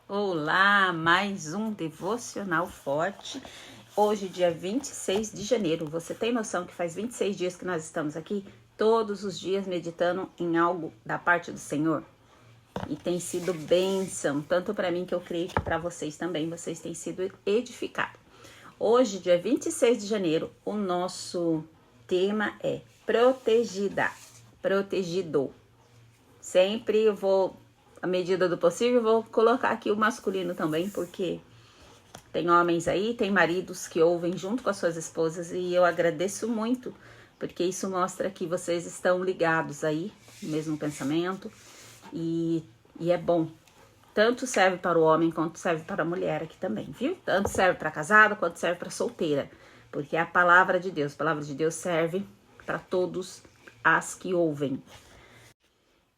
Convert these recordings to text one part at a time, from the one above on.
Olá, mais um devocional forte. Hoje, dia 26 de janeiro. Você tem noção que faz 26 dias que nós estamos aqui? Todos os dias meditando em algo da parte do Senhor. E tem sido bênção, tanto para mim que eu creio que para vocês também. Vocês têm sido edificados. Hoje, dia 26 de janeiro, o nosso tema é protegida, protegido. Sempre eu vou, à medida do possível, vou colocar aqui o masculino também, porque tem homens aí, tem maridos que ouvem junto com as suas esposas e eu agradeço muito, porque isso mostra que vocês estão ligados aí, no mesmo pensamento, e é bom. Tanto serve para o homem quanto serve para a mulher aqui também, viu? Tanto serve para casado quanto serve para solteira, porque é a palavra de Deus. A palavra de Deus serve para todos as que ouvem.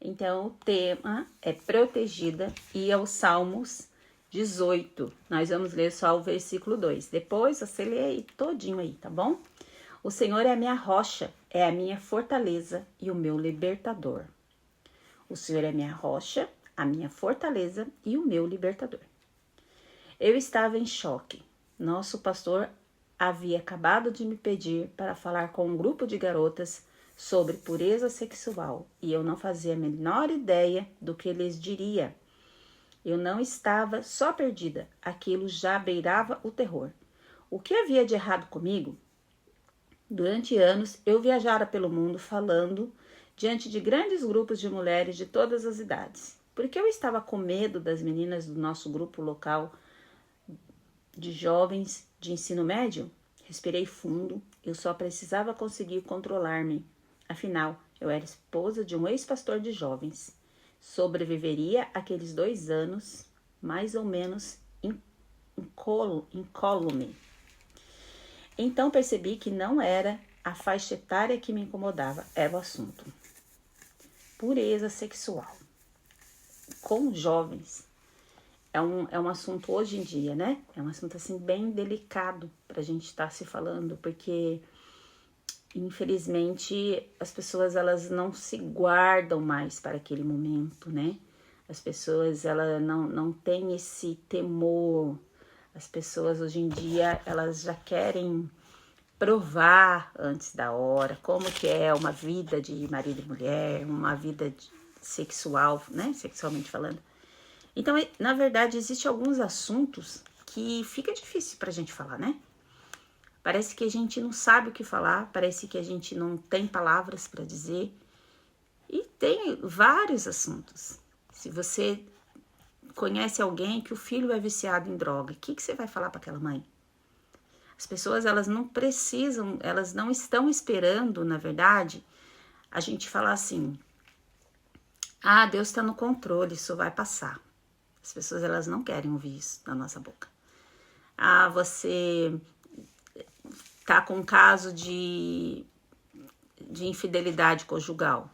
Então, o tema é protegida e é o Salmos 18. Nós vamos ler só o versículo 2. Depois você lê aí todinho aí, tá bom? O Senhor é a minha rocha, é a minha fortaleza e o meu libertador. O Senhor é a minha rocha, a minha fortaleza e o meu libertador. Eu estava em choque. Nosso pastor havia acabado de me pedir para falar com um grupo de garotas sobre pureza sexual e eu não fazia a menor ideia do que lhes diria. Eu não estava só perdida, aquilo já beirava o terror. O que havia de errado comigo? Durante anos eu viajara pelo mundo falando diante de grandes grupos de mulheres de todas as idades. Porque eu estava com medo das meninas do nosso grupo local de jovens de ensino médio? Respirei fundo, eu só precisava conseguir controlar-me. Afinal, eu era esposa de um ex-pastor de jovens. Sobreviveria aqueles 2 anos, mais ou menos, incólume. Então percebi que não era a faixa etária que me incomodava, era o assunto. Pureza sexual. Com jovens. É um assunto hoje em dia, né? É um assunto assim bem delicado pra gente estar se falando, porque infelizmente as pessoas elas não se guardam mais para aquele momento, né? As pessoas elas não têm esse temor. As pessoas hoje em dia elas já querem provar antes da hora como que é uma vida de marido e mulher, uma vida sexual, né? Sexualmente falando. Então, na verdade, existem alguns assuntos que fica difícil pra gente falar, né? Parece que a gente não sabe o que falar, parece que a gente não tem palavras para dizer. E tem vários assuntos. Se você conhece alguém que o filho é viciado em droga, o que você vai falar para aquela mãe? As pessoas, elas não precisam, elas não estão esperando, na verdade, a gente falar assim: ah, Deus está no controle, isso vai passar. As pessoas, elas não querem ouvir isso da nossa boca. Ah, você tá com um caso de infidelidade conjugal.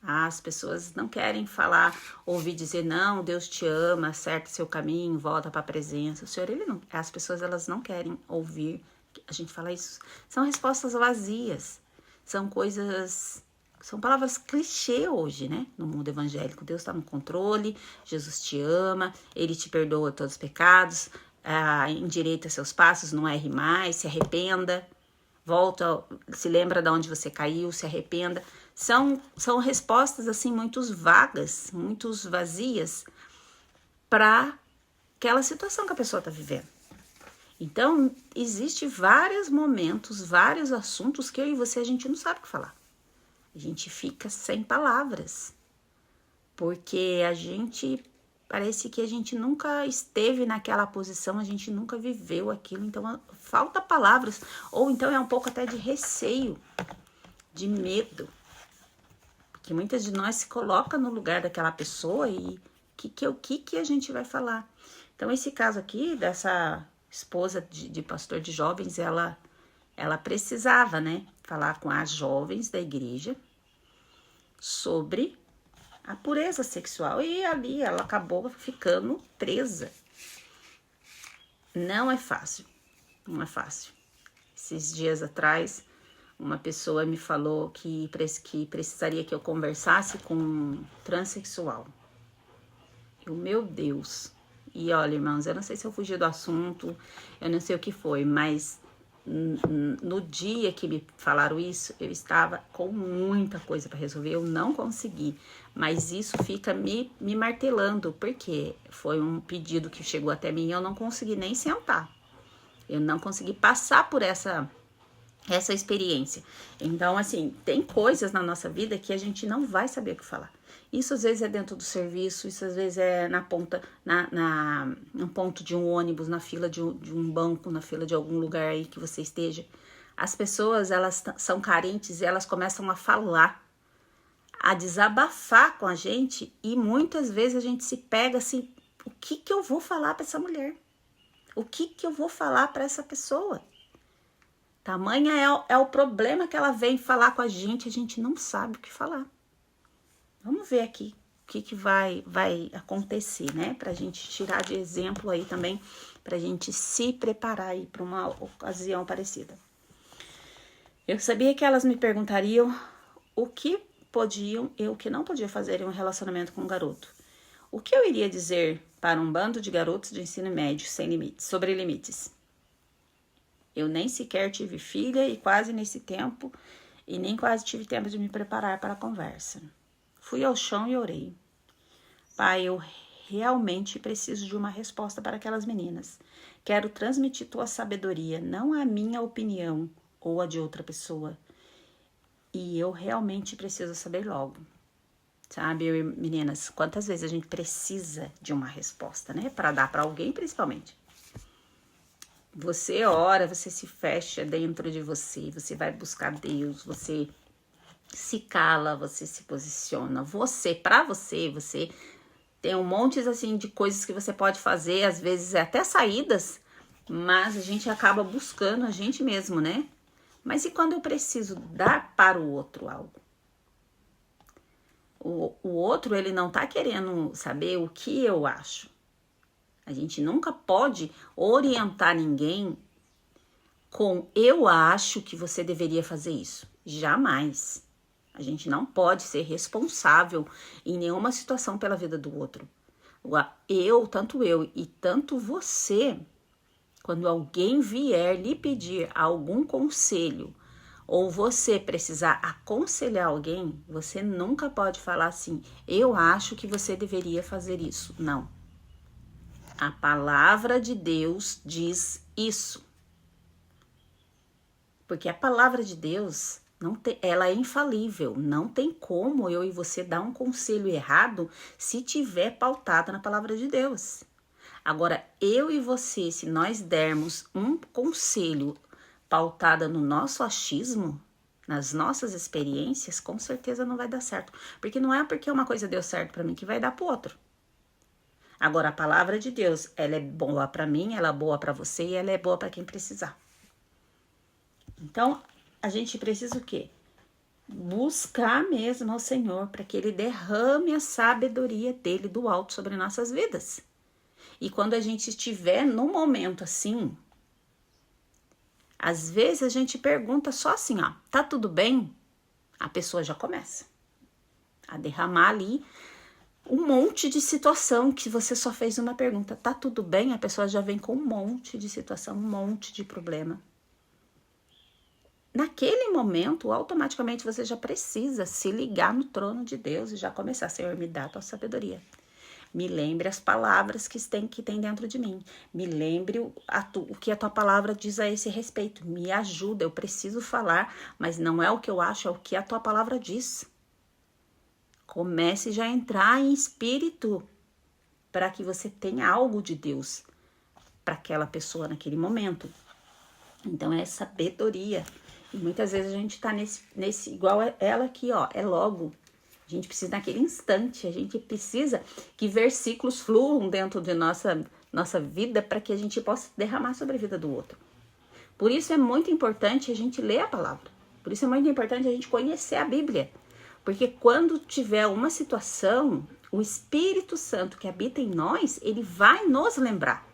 Ah, as pessoas não querem falar, ouvir dizer, não, Deus te ama, acerta seu caminho, volta para a presença. O Senhor, ele não. As pessoas, elas não querem ouvir a gente falar isso. São respostas vazias. São coisas, são palavras clichê hoje, né? No mundo evangélico. Deus está no controle, Jesus te ama, ele te perdoa todos os pecados, endireita seus passos, não erre mais, se arrependa, volta, se lembra de onde você caiu, se arrependa. São respostas assim muito vagas, muito vazias para aquela situação que a pessoa está vivendo. Então, existe vários momentos, vários assuntos que eu e você a gente não sabe o que falar. A gente fica sem palavras, porque a gente parece que a gente nunca esteve naquela posição, a gente nunca viveu aquilo, então falta palavras, ou então é um pouco até de receio, de medo, porque muitas de nós se coloca no lugar daquela pessoa e o que a gente vai falar? Então esse caso aqui, dessa esposa de pastor de jovens, ela precisava, né, falar com as jovens da igreja sobre a pureza sexual. E ali ela acabou ficando presa. Não é fácil. Não é fácil. Esses dias atrás, uma pessoa me falou que precisaria que eu conversasse com um transexual. Eu, meu Deus, E olha, irmãos, eu não sei se eu fugi do assunto, eu não sei o que foi, mas no dia que me falaram isso, eu estava com muita coisa para resolver, eu não consegui. Mas isso fica me martelando, porque foi um pedido que chegou até mim e eu não consegui nem sentar. Eu não consegui passar por essa experiência. Então, assim, tem coisas na nossa vida que a gente não vai saber o que falar. Isso às vezes é dentro do serviço, isso às vezes é na ponta, no ponto de um ônibus, na fila de um banco, na fila de algum lugar aí que você esteja. As pessoas, elas são carentes e elas começam a falar, a desabafar com a gente, e muitas vezes a gente se pega assim, o que eu vou falar para essa mulher? O que eu vou falar para essa pessoa? Tamanha é o problema que ela vem falar com a gente não sabe o que falar. Vamos ver aqui o que vai acontecer, né? Pra gente tirar de exemplo aí também, pra gente se preparar aí para uma ocasião parecida. Eu sabia que elas me perguntariam o que podiam e o que não podia fazer em um relacionamento com um garoto. O que eu iria dizer para um bando de garotos de ensino médio sem limites, sobre limites? Eu nem sequer tive filha e quase nesse tempo, e nem quase tive tempo de me preparar para a conversa. Fui ao chão e orei. Pai, eu realmente preciso de uma resposta para aquelas meninas. Quero transmitir tua sabedoria, não a minha opinião ou a de outra pessoa. E eu realmente preciso saber logo. Sabe, meninas, quantas vezes a gente precisa de uma resposta, né? Para dar para alguém, principalmente. Você ora, você se fecha dentro de você, você vai buscar Deus, você se cala, você se posiciona. Para você tem um monte assim de coisas que você pode fazer, às vezes até saídas, mas a gente acaba buscando a gente mesmo, né? Mas e quando eu preciso dar para o outro algo? O outro, ele não tá querendo saber o que eu acho. A gente nunca pode orientar ninguém com eu acho que você deveria fazer isso. Jamais. A gente não pode ser responsável em nenhuma situação pela vida do outro. Tanto eu e tanto você, quando alguém vier lhe pedir algum conselho, ou você precisar aconselhar alguém, você nunca pode falar assim, eu acho que você deveria fazer isso. Não. A palavra de Deus diz isso. Porque a palavra de Deus, ela é infalível. Não tem como eu e você dar um conselho errado se tiver pautado na palavra de Deus. Agora, eu e você, se nós dermos um conselho pautado no nosso achismo, nas nossas experiências, com certeza não vai dar certo. Porque não é porque uma coisa deu certo para mim que vai dar para o outro. Agora, a palavra de Deus, ela é boa para mim, ela é boa para você e ela é boa para quem precisar. Então, a gente precisa o quê? Buscar mesmo ao Senhor para que Ele derrame a sabedoria dele do alto sobre nossas vidas. E quando a gente estiver num momento assim, às vezes a gente pergunta só assim, ó, tá tudo bem? A pessoa já começa a derramar ali um monte de situação que você só fez uma pergunta, tá tudo bem? A pessoa já vem com um monte de situação, um monte de problema. Naquele momento, automaticamente você já precisa se ligar no trono de Deus e já começar, Senhor, me dá a tua sabedoria. Me lembre as palavras que tem dentro de mim. Me lembre o que a tua palavra diz a esse respeito. Me ajuda, eu preciso falar, mas não é o que eu acho, é o que a tua palavra diz. Comece já a entrar em espírito para que você tenha algo de Deus para aquela pessoa naquele momento. Então é sabedoria. E muitas vezes a gente tá nesse igual ela aqui, ó, é logo. A gente precisa naquele instante, a gente precisa que versículos fluam dentro de nossa vida para que a gente possa derramar sobre a vida do outro. Por isso é muito importante a gente ler a palavra. Por isso é muito importante a gente conhecer a Bíblia. Porque quando tiver uma situação, o Espírito Santo que habita em nós, ele vai nos lembrar.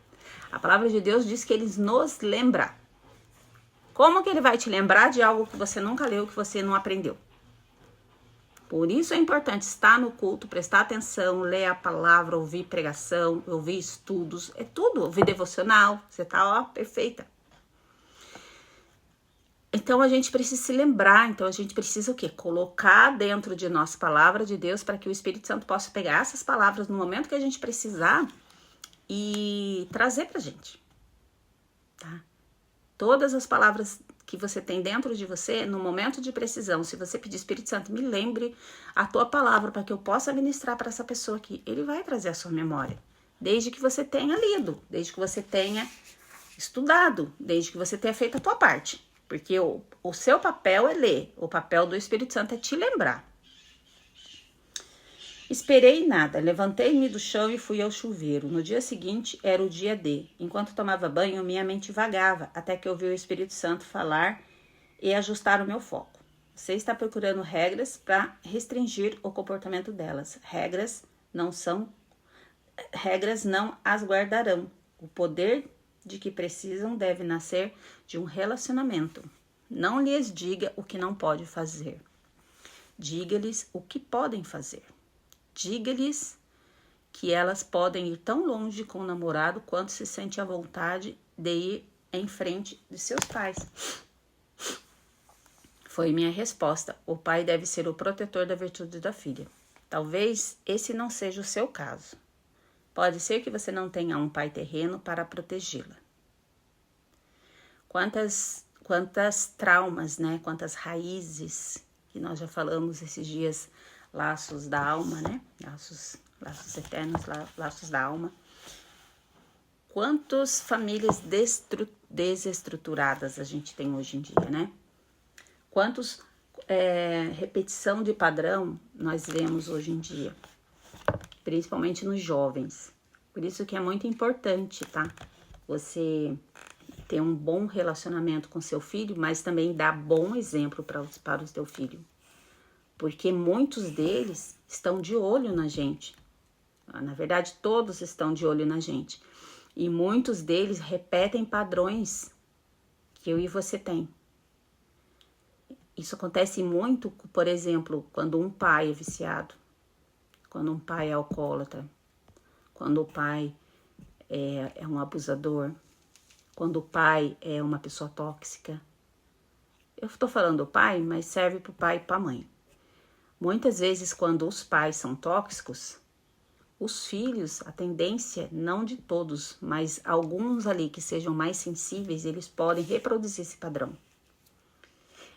A palavra de Deus diz que ele nos lembra. Como que ele vai te lembrar de algo que você nunca leu, que você não aprendeu? Por isso é importante estar no culto, prestar atenção, ler a palavra, ouvir pregação, ouvir estudos, é tudo, ouvir devocional, você tá, ó, perfeita. Então a gente precisa se lembrar, então a gente precisa o quê? Colocar dentro de nós a palavra de Deus para que o Espírito Santo possa pegar essas palavras no momento que a gente precisar e trazer pra gente, tá? Todas as palavras que você tem dentro de você, no momento de precisão, se você pedir, Espírito Santo, me lembre a tua palavra para que eu possa ministrar para essa pessoa aqui, ele vai trazer a sua memória, desde que você tenha lido, desde que você tenha estudado, desde que você tenha feito a tua parte, porque o seu papel é ler, o papel do Espírito Santo é te lembrar. Esperei nada, levantei-me do chão e fui ao chuveiro. No dia seguinte era o dia D. Enquanto tomava banho, minha mente vagava, até que ouvi o Espírito Santo falar e ajustar o meu foco. Você está procurando regras para restringir o comportamento delas. Regras não as guardarão. O poder de que precisam deve nascer de um relacionamento. Não lhes diga o que não pode fazer. Diga-lhes o que podem fazer. Diga-lhes que elas podem ir tão longe com o namorado quanto se sente à vontade de ir em frente de seus pais. Foi minha resposta. O pai deve ser o protetor da virtude da filha. Talvez esse não seja o seu caso. Pode ser que você não tenha um pai terreno para protegê-la. Quantas traumas, né? Quantas raízes que nós já falamos esses dias, laços da alma, né? Laços eternos, laços da alma. Quantas famílias desestruturadas a gente tem hoje em dia, né? Quantos repetição de padrão nós vemos hoje em dia, principalmente nos jovens. Por isso que é muito importante, tá? Você ter um bom relacionamento com seu filho, mas também dar bom exemplo para o seu filho. Porque muitos deles estão de olho na gente. Na verdade, todos estão de olho na gente. E muitos deles repetem padrões que eu e você tem. Isso acontece muito, por exemplo, quando um pai é viciado, quando um pai é alcoólatra, quando o pai é um abusador, quando o pai é uma pessoa tóxica. Eu estou falando do pai, mas serve para o pai e para a mãe. Muitas vezes, quando os pais são tóxicos, os filhos, a tendência, não de todos, mas alguns ali que sejam mais sensíveis, eles podem reproduzir esse padrão.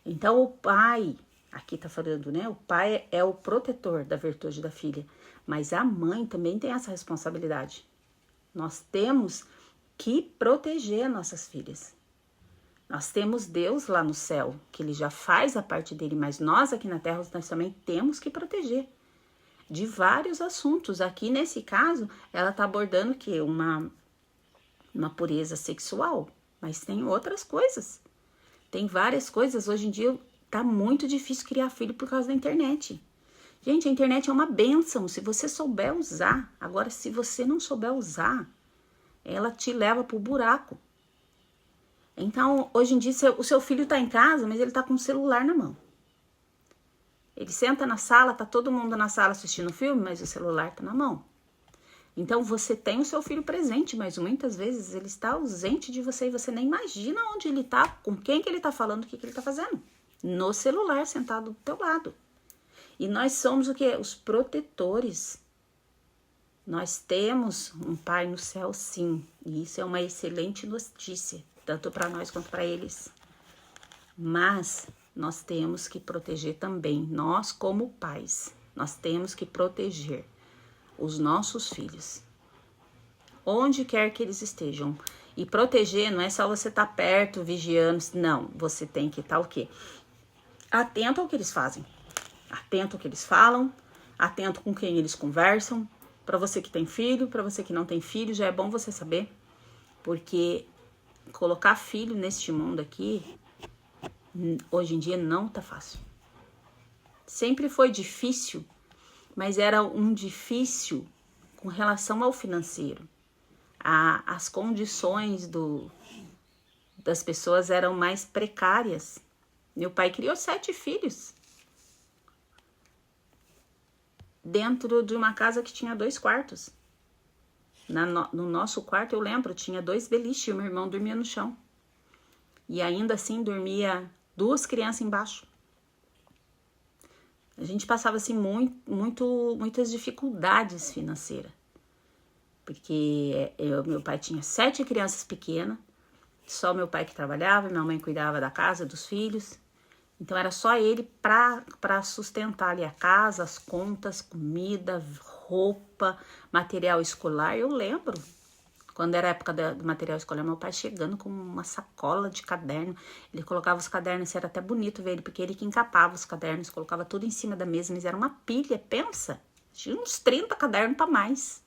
Então, o pai, aqui está falando, né? O pai é o protetor da virtude da filha, mas a mãe também tem essa responsabilidade. Nós temos que proteger nossas filhas. Nós temos Deus lá no céu, que ele já faz a parte dele, mas nós aqui na terra, nós também temos que proteger de vários assuntos. Aqui, nesse caso, ela está abordando o quê? Uma pureza sexual, mas tem outras coisas. Tem várias coisas. Hoje em dia tá muito difícil criar filho por causa da internet. Gente, a internet é uma bênção se você souber usar. Agora, se você não souber usar, ela te leva pro buraco. Então, hoje em dia, o seu filho tá em casa, mas ele tá com o celular na mão. Ele senta na sala, tá todo mundo na sala assistindo filme, mas o celular tá na mão. Então, você tem o seu filho presente, mas muitas vezes ele está ausente de você e você nem imagina onde ele tá, com quem que ele tá falando, o que ele tá fazendo. No celular, sentado do teu lado. E nós somos o quê? Os protetores. Nós temos um pai no céu, sim. E isso é uma excelente notícia, tanto para nós quanto para eles. Mas nós temos que proteger também, nós como pais, nós temos que proteger os nossos filhos, onde quer que eles estejam. E proteger não é só você estar perto, vigiando, não, você tem que estar o quê? Atento ao que eles fazem, atento ao que eles falam, atento com quem eles conversam. Para você que tem filho, para você que não tem filho, já é bom você saber, porque colocar filho neste mundo aqui, hoje em dia não tá fácil. Sempre foi difícil, mas era um difícil com relação ao financeiro. As condições das pessoas eram mais precárias. Meu pai criou 7 filhos. dentro de uma casa que tinha 2 quartos. No nosso quarto, eu lembro, tinha 2 beliches, o meu irmão dormia no chão. E ainda assim dormia 2 crianças embaixo. A gente passava assim muitas dificuldades financeiras. Porque meu pai tinha 7 crianças pequenas, só meu pai que trabalhava, minha mãe cuidava da casa, dos filhos. Então era só ele para sustentar ali a casa, as contas, comida, roupa, material escolar. Eu lembro, quando era a época do material escolar, meu pai chegando com uma sacola de caderno. Ele colocava os cadernos, era até bonito ver ele, porque ele que encapava os cadernos, colocava tudo em cima da mesa, mas era uma pilha, pensa. Tinha uns 30 cadernos para mais.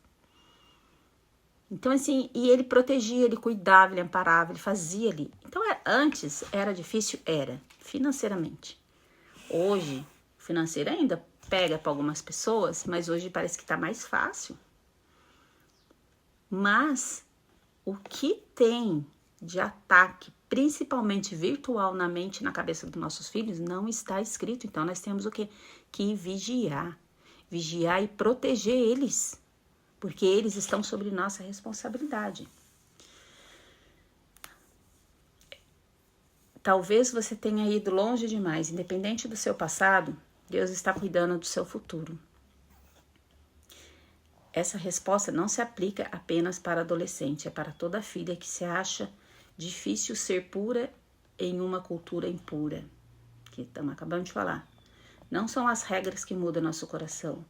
Então, assim, e ele protegia, ele cuidava, ele amparava, ele fazia ali. Então, antes era difícil? Era, financeiramente. Hoje, financeiro ainda pega para algumas pessoas, mas hoje parece que tá mais fácil. Mas, o que tem de ataque, principalmente virtual na mente e na cabeça dos nossos filhos, não está escrito. Então, nós temos o quê? Que vigiar. Vigiar e proteger eles. Porque eles estão sobre nossa responsabilidade. Talvez você tenha ido longe demais, independente do seu passado, Deus está cuidando do seu futuro. Essa resposta não se aplica apenas para adolescente, é para toda filha que se acha difícil ser pura em uma cultura impura, que estamos acabando de falar. Não são as regras que mudam nosso coração.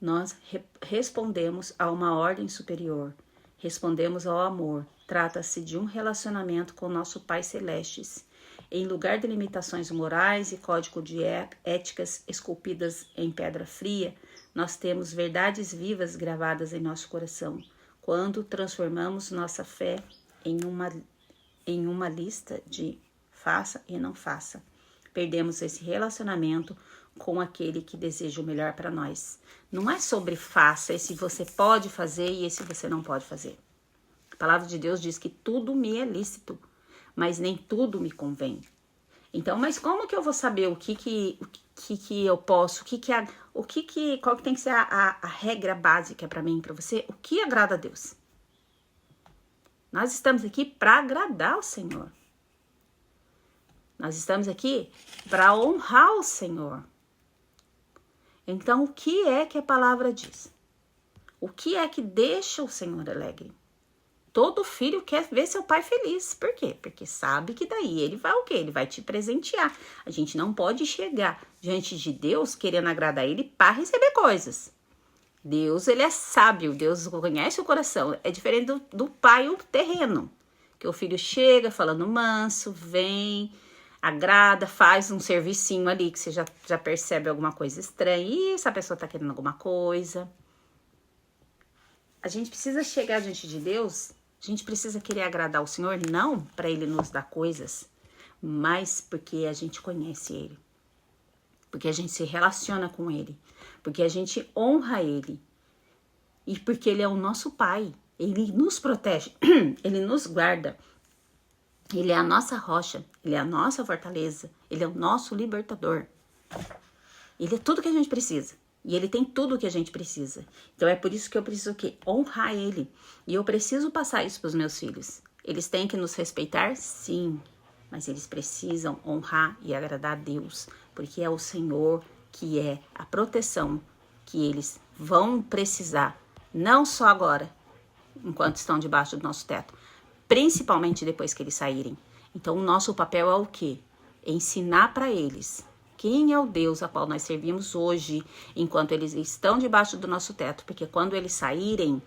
Nós respondemos a uma ordem superior, respondemos ao amor. Trata-se de um relacionamento com nosso Pai Celestes. Em lugar de limitações morais e código de éticas esculpidas em pedra fria, nós temos verdades vivas gravadas em nosso coração. Quando transformamos nossa fé em uma lista de faça e não faça, perdemos esse relacionamento com aquele que deseja o melhor para nós. Não é sobre faça, esse você pode fazer e esse você não pode fazer. A palavra de Deus diz que tudo me é lícito, mas nem tudo me convém. Então, mas como que eu vou saber o que eu posso, qual que tem que ser a regra básica para mim e para você? O que agrada a Deus? Nós estamos aqui para agradar o Senhor. Nós estamos aqui para honrar o Senhor. Então, o que é que a palavra diz? O que é que deixa o Senhor alegre? Todo filho quer ver seu pai feliz. Por quê? Porque sabe que daí ele vai o quê? Ele vai te presentear. A gente não pode chegar diante de Deus querendo agradar ele para receber coisas. Deus, ele é sábio. Deus conhece o coração. É diferente do pai, o terreno. Que o filho chega falando manso, vem, agrada, faz um servicinho ali que você já percebe alguma coisa estranha. Ih, essa pessoa tá querendo alguma coisa. A gente precisa chegar diante de Deus, a gente precisa querer agradar o Senhor, não para Ele nos dar coisas, mas porque a gente conhece Ele. Porque a gente se relaciona com Ele. Porque a gente honra Ele. E porque Ele é o nosso Pai. Ele nos protege, Ele nos guarda. Ele é a nossa rocha, Ele é a nossa fortaleza, Ele é o nosso libertador. Ele é tudo que a gente precisa. E Ele tem tudo o que a gente precisa. Então é por isso que eu preciso o quê? Honrar Ele. E eu preciso passar isso para os meus filhos. Eles têm que nos respeitar? Sim. Mas eles precisam honrar e agradar a Deus. Porque é o Senhor que é a proteção que eles vão precisar. Não só agora, enquanto estão debaixo do nosso teto. Principalmente depois que eles saírem. Então, o nosso papel é o quê? Ensinar para eles quem é o Deus a qual nós servimos hoje, enquanto eles estão debaixo do nosso teto. Porque quando eles saírem,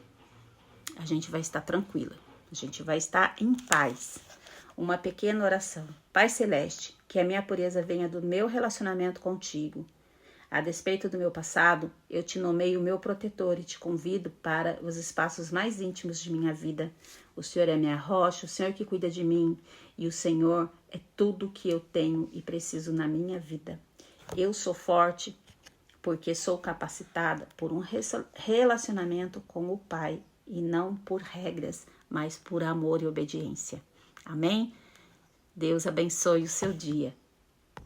a gente vai estar tranquila. A gente vai estar em paz. Uma pequena oração. Pai Celeste, que a minha pureza venha do meu relacionamento contigo. A despeito do meu passado, eu te nomeio o meu protetor e te convido para os espaços mais íntimos de minha vida. O Senhor é minha rocha, o Senhor que cuida de mim, e o Senhor é tudo que eu tenho e preciso na minha vida. Eu sou forte porque sou capacitada por um relacionamento com o Pai, e não por regras, mas por amor e obediência. Amém? Deus abençoe o seu dia.